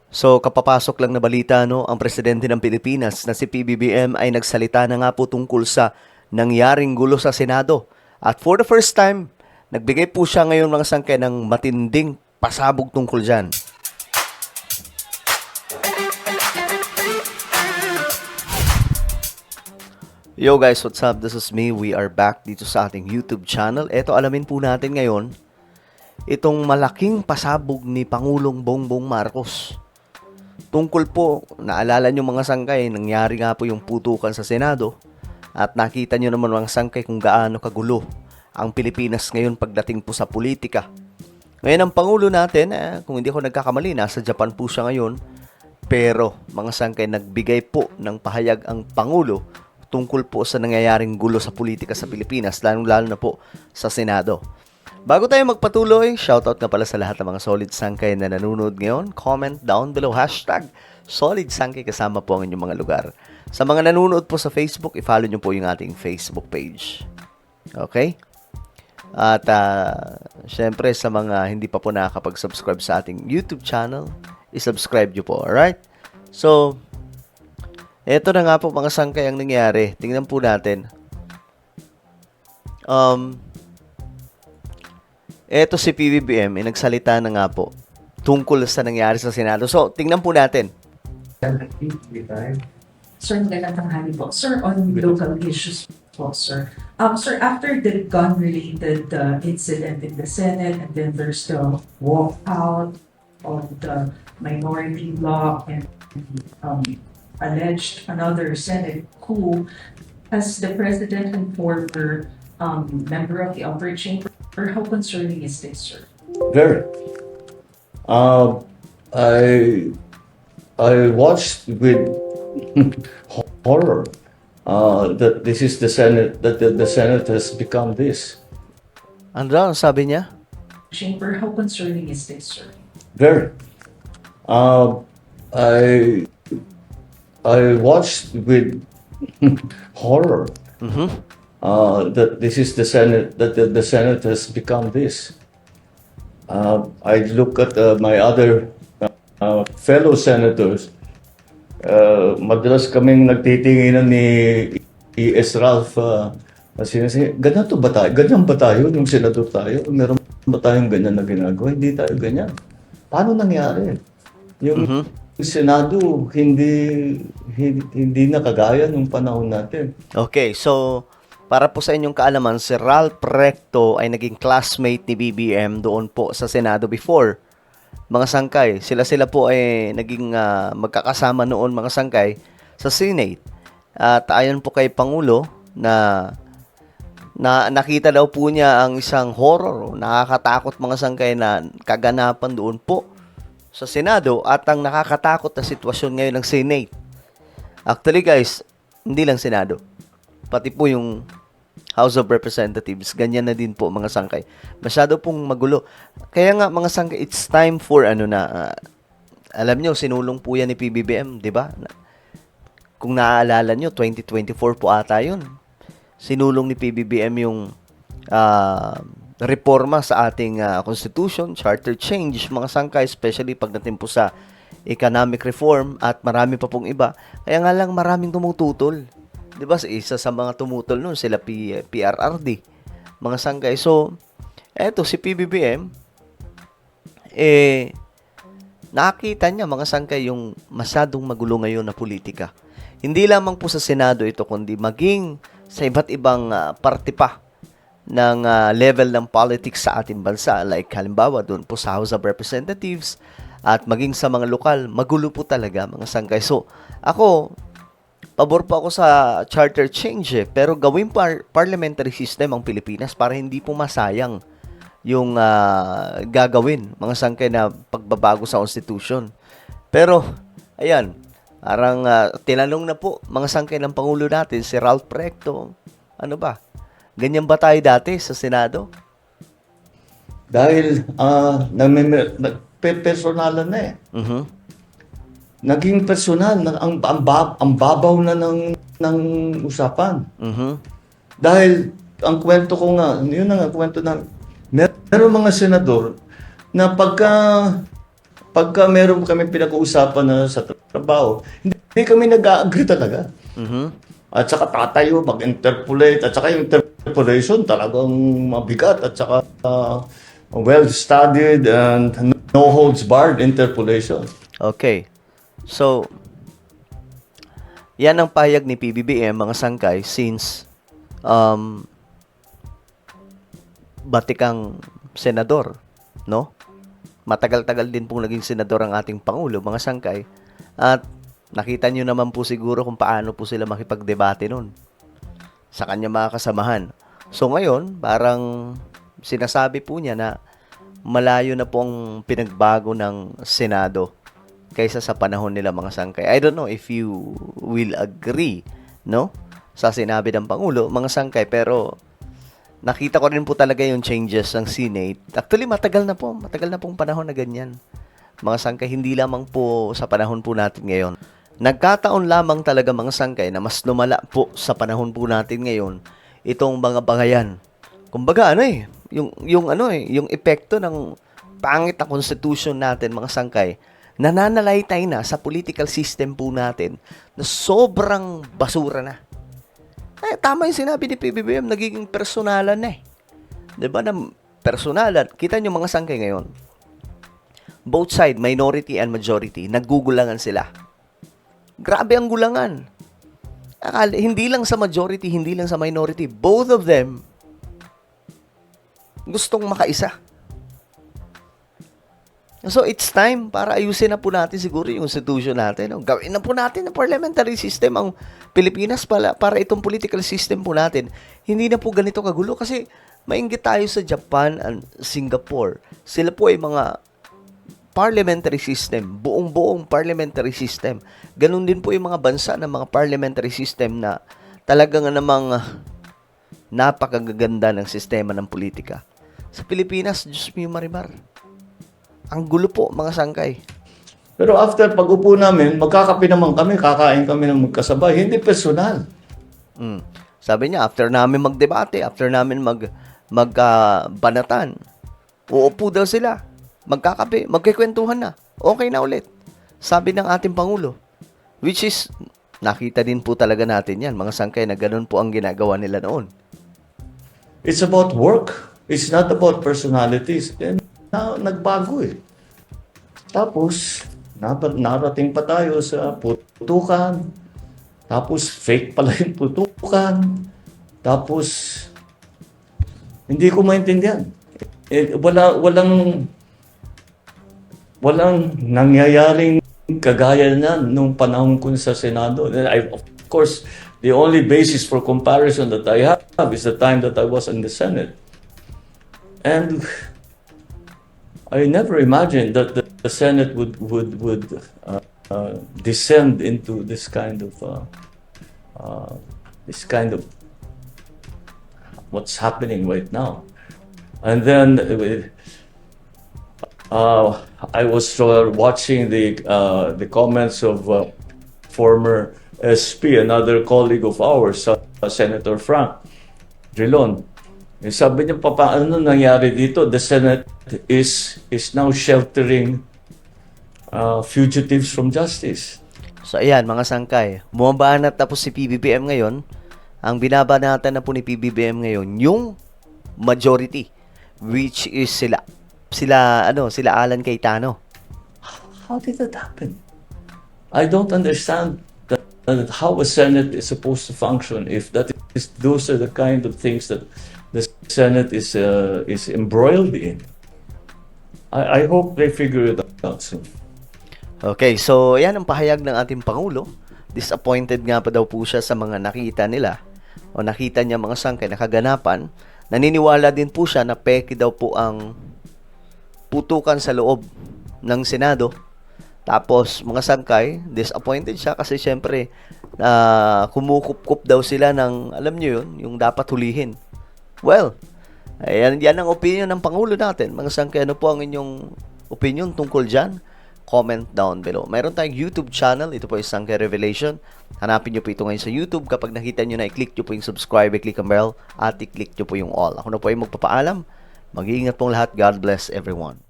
So, kapapasok lang na balita, no, ang presidente ng Pilipinas na si PBBM ay nagsalita na nga po tungkol sa nangyaring gulo sa Senado. At for the first time, nagbigay po siya ngayon mga sangkay ng matinding pasabog tungkol dyan. Yo guys, what's up? This is me. We are back dito sa ating YouTube channel. Eto, alamin po natin ngayon itong malaking pasabog ni Pangulong Bongbong Marcos. Tungkol po, naalala nyo mga sangkay, nangyari nga po yung putukan sa Senado at nakita nyo naman mga sangkay kung gaano kagulo ang Pilipinas ngayon pagdating po sa politika. Ngayon ang Pangulo natin, kung hindi ako nagkakamali, nasa Japan po siya ngayon. Pero mga sangkay, nagbigay po ng pahayag ang Pangulo tungkol po sa nangyayaring gulo sa politika sa Pilipinas, lalong-lalo na po sa Senado. Bago tayo magpatuloy, shoutout nga pala sa lahat ng mga solid sangkay na nanonood ngayon. Comment down below, hashtag solid sangkay kasama po ang inyong mga lugar. Sa mga nanonood po sa Facebook, i-follow nyo po yung ating Facebook page. Okay? At syempre sa mga hindi pa po nakakapag-subscribe sa ating YouTube channel, i-subscribe nyo po, alright? So, eto na nga po mga sangkay ang nangyari. Tingnan po natin. Eto si PBBM, nagsalita na nga po tungkol sa nangyari sa Senado. So, tingnan po natin. Sir, magandang tanghali po. Sir, on local issues po, sir. Sir, after the gun-related incident in the Senate, and then there's the walkout on the minority law and alleged another Senate coup, as the President and former member of the upper chamber, how concerning is this, sir? Very. I watched with horror that this is the Senate, that the Senate has become this. Ano daw ang sabi niya? Chamber, how concerning is this, sir? Very. I watched with horror that this is the Senate, that the Senate has become this. I look at my other fellow senators. Madalas kaming nagtitinginan ni E.S. Ralph ganyan ba tayo? Ganyan ba tayo nung senador tayo? Meron ba tayong ganyan na ginagawa? Hindi tayo ganyan. Paano nangyari? Yung Senado hindi na kagaya nung panahon natin. Okay, so para po sa inyong kaalaman, si Ralph Recto ay naging classmate ni BBM doon po sa Senado before. Mga sangkay, sila po ay naging magkakasama noon mga sangkay sa Senate. At ayon po kay Pangulo na nakita daw po niya ang isang horror, nakakatakot mga sangkay na kaganapan doon po sa Senado at ang nakakatakot na sitwasyon ngayon ng Senate. Actually guys, hindi lang Senado, pati po yung House of Representatives, ganyan na din po mga sangkay. Masyado pong magulo. Kaya nga mga sangkay, it's time for alam nyo, sinulong po yan ni PBBM, di ba? Kung naaalala nyo, 2024 po ata yun. Sinulong ni PBBM yung reforma sa ating constitution, charter change, mga sangkay, especially pagdating po sa economic reform at marami pa pong iba. Kaya nga lang maraming tumututol. Diba, isa sa mga tumutol nun, sila PRRD, mga sangkay. So, eto, si PBBM, nakita niya, mga sangkay, yung masyadong magulo ngayon na politika. Hindi lamang po sa Senado ito, kundi maging sa iba't ibang parte pa ng level ng politics sa ating bansa. Like, halimbawa, doon po sa House of Representatives, at maging sa mga lokal, magulo po talaga, mga sangkay. So, ako, pabor po ako sa charter change pero gawin parliamentary system ang Pilipinas para hindi po masayang yung gagawin, mga sangkay, na pagbabago sa constitution. Pero, ayan, parang tinanong na po, mga sangkay ng Pangulo natin, si Ralph Recto, ano ba? Ganyan ba tayo dati sa Senado? Dahil personalan na eh. Naging personal, ang babaw na ng usapan. Dahil ang kwento ko nga, yun na nga kwento na meron mga senador na pagka pagka meron kami pinag-uusapan na sa trabaho, hindi kami nag-agree talaga. At saka tatayo, mag-interpolate, at saka yung interpolation talagang mabigat, at saka well-studied and no holds barred interpolation. Okay. So, yan ang pahayag ni PBBM, mga sangkay, since batikang senador, no? Matagal-tagal din pong naging senador ang ating Pangulo, mga sangkay. At nakita nyo naman po siguro kung paano po sila makipagdebate nun sa kanya mga kasamahan. So ngayon, parang sinasabi po niya na malayo na pong pinagbago ng Senado kaysa sa panahon nila, mga sangkay. I don't know if you will agree, no? Sa sinabi ng Pangulo, mga sangkay, pero nakita ko rin po talaga yung changes ng Senate. Actually, matagal na pong panahon na ganyan. Mga sangkay, hindi lamang po sa panahon po natin ngayon. Nagkataon lamang talaga, mga sangkay, na mas lumala po sa panahon po natin ngayon itong mga bangayan. Kumbaga, yung epekto ng pangit na constitution natin, mga sangkay, nananalaytay na sa political system po natin na sobrang basura na. Tama yung sinabi ni PBBM, nagiging personalan na eh. Diba na personalan? Kita nyo, mga sangkay, ngayon, both side, minority and majority, naggugulangan sila. Grabe ang gulangan. Hindi lang sa majority, hindi lang sa minority. Both of them gustong makaisa. So, it's time para ayusin na po natin siguro yung institution natin. Gawin na po natin ang parliamentary system ang Pilipinas para itong political system po natin. Hindi na po ganito kagulo kasi mainggit tayo sa Japan and Singapore. Sila po ay mga parliamentary system, buong-buong parliamentary system. Ganun din po yung mga bansa ng mga parliamentary system na talagang namang napakagaganda ng sistema ng politika. Sa Pilipinas, Diyos mio marimar. Ang gulo po, mga sangkay. Pero after pag-upo namin, magkakape naman kami, kakain kami ng magkasabay, hindi personal. Sabi niya, after namin magdebate, after namin magbanatan, uupo daw sila, magkakape, magkikwentuhan na, okay na ulit. Sabi ng ating Pangulo. Which is, nakita din po talaga natin yan, mga sangkay, na ganun po ang ginagawa nila noon. It's about work. It's not about personalities. And nagbago eh. Tapos, narating pa tayo sa putukan. Tapos, fake pala yung putukan. Tapos, hindi ko maintindihan. Walang nangyayaring kagaya na nung panahon ko sa Senado. Of course, the only basis for comparison that I have is the time that I was in the Senate. And I never imagined that the Senate would descend into this kind of what's happening right now. And then I was watching the comments of former SP, another colleague of ours, Senator Frank Drilon. Sabi niya, paano nangyari dito? The Senate is now sheltering fugitives from justice. So, ayan, mga sangkay. Bumabanat na po si PBBM ngayon. Ang binabanatan na po ni PBBM ngayon, yung majority, which is sila Alan Cayetano. How did that happen? I don't understand that how a Senate is supposed to function if those are the kind of things that the Senate is embroiled in. I hope they figure it out soon. Okay, so yan ang pahayag ng ating Pangulo. Disappointed nga pa daw po siya sa mga nakita nila o nakita niya, mga sangkay, na kaganapan. Naniniwala din po siya na peke daw po ang putukan sa loob ng Senado. Tapos, mga sangkay, disappointed siya kasi syempre kumukup-kup daw sila ng, alam niyo yun, yung dapat hulihin. Well, yan ang opinion ng Pangulo natin. Mga sangkay, ano po ang inyong opinion tungkol dyan? Comment down below. Mayroon tayong YouTube channel. Ito po yung Sangkay Revelation. Hanapin nyo po ito ngayon sa YouTube. Kapag nakita nyo na, i-click nyo po yung subscribe, i-click ang bell, at i-click nyo po yung all. Ako na po ay magpapaalam. Mag-iingat pong lahat. God bless everyone.